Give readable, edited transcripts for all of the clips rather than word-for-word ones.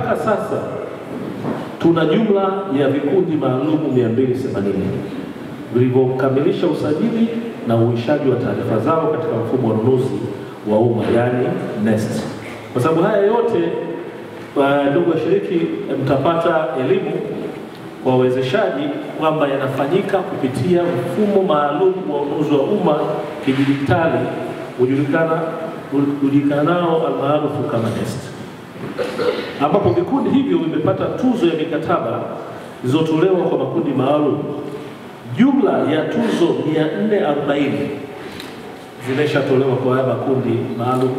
Sasa tuna jumla ya vikundi maalum 280 vilivyokamilisha usajili na uishaji wa taarifa zao katika mfumo wa ununuzi wa umma, yani NeST. Kwa sababu haya yote, ndugu washiriki, mtapata elimu kwa wawezeshaji kwamba yanafanyika kupitia mfumo maalum wa ununuzi wa umma kidijitali ujulikanao almaarufu kama NeST, ambapo vikundi hivyo vimepata tuzo ya mikataba zilizotolewa kwa makundi maalum. Jumla ya tuzo 440 zimeshatolewa kwa haya makundi maalum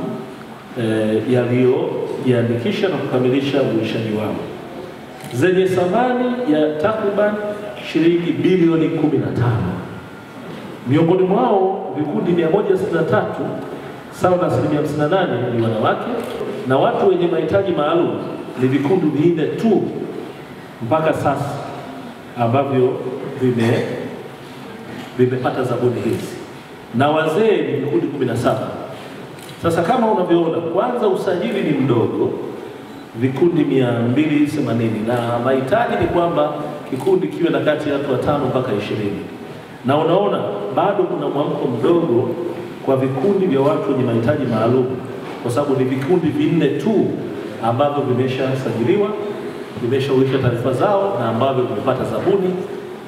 yaliyojiandikisha na kukamilisha uishaji wao, zenye thamani ya takriban shilingi bilioni 15. Miongoni mwao vikundi 163 sawa na 58% ni wanawake, na watu wenye mahitaji maalum ni vikundi 4 tu mpaka sasa ambavyo vimepata zabuni hizi, na wazee ni vikundi 17. Sasa kama unavyoona, kwanza usajili ni mdogo, vikundi 280, na mahitaji ni kwamba kikundi kiwe na kati ya watu 5 mpaka 20, na unaona bado kuna mwamko mdogo kwa vikundi vya watu wenye mahitaji maalum, kwa sababu ni vikundi 4 tu ambavyo vimeshasajiliwa, vimeshawisha taarifa zao na ambavyo vimepata zabuni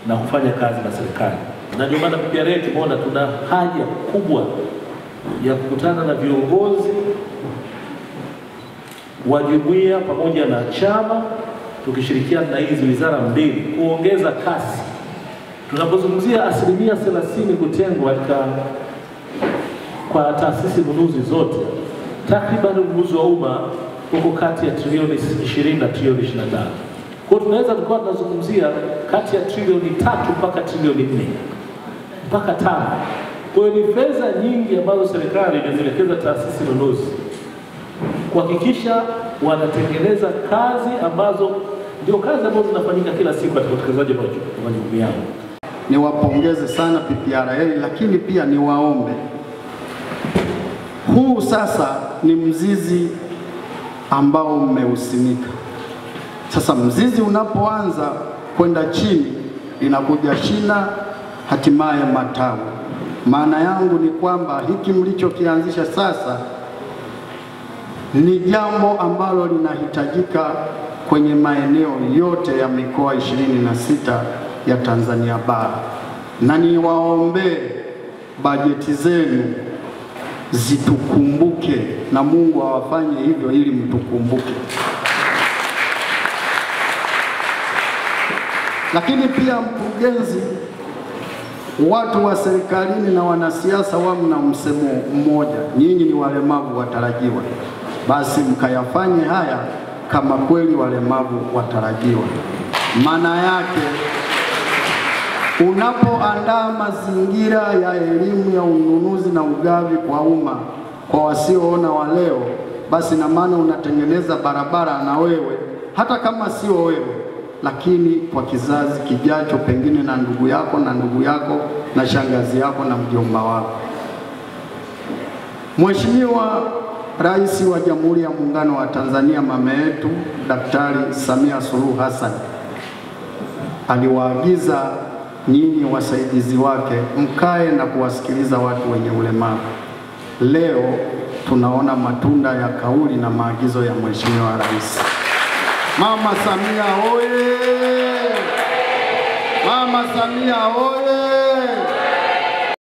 na kufanya kazi na serikali. Na ndio maana PPRA tumeona tuna haja kubwa ya kukutana na viongozi wa jumuiya pamoja na chama, tukishirikiana na hizi wizara mbili kuongeza kasi. Tunapozungumzia 30% kutengwa kwa taasisi nunuzi zote, takriban ununuzi wa umma huko kati ya trilioni 20 na trilioni 25. Kwa tunaweza tukawa tunazungumzia kati ya trilioni 3 mpaka trilioni 4 mpaka 5. Kwa hiyo ni fedha nyingi ambazo serikali imezielekeza taasisi nunuzi kuhakikisha wanatengeneza kazi ambazo ndio kazi ambazo zinafanyika kila siku katika utekelezaji wa majukumu yao. Niwapongeze sana PPRA, lakini pia niwaombe, huu sasa ni mzizi ambao mmeusimika. Sasa mzizi unapoanza kwenda chini, inakuja shina, hatimaye matawi. Maana yangu ni kwamba hiki mlichokianzisha sasa ni jambo ambalo linahitajika kwenye maeneo yote ya mikoa 26 ya Tanzania bara, na niwaombe bajeti zenu zitukumbuke, na Mungu awafanye hivyo ili mtukumbuke. Lakini pia mkurugenzi, watu wa serikalini na wanasiasa wamna msemo mmoja, nyinyi ni walemavu watarajiwa. Basi mkayafanye haya kama kweli walemavu watarajiwa. Maana yake unapoandaa mazingira ya elimu ya ununuzi na ugavi kwa umma kwa wasioona wa leo, basi na maana unatengeneza barabara na wewe, hata kama sio wewe, lakini kwa kizazi kijacho, pengine na ndugu yako na ndugu yako na shangazi yako na mjomba wako. Mheshimiwa Rais wa Jamhuri ya Muungano wa Tanzania, mama yetu Daktari Samia Suluhu Hassan, aliwaagiza nyinyi wasaidizi wake mkae na kuwasikiliza watu wenye ulemavu. Leo tunaona matunda ya kauli na maagizo ya Mheshimiwa Rais. Mama Samia oye! Mama Samia oye!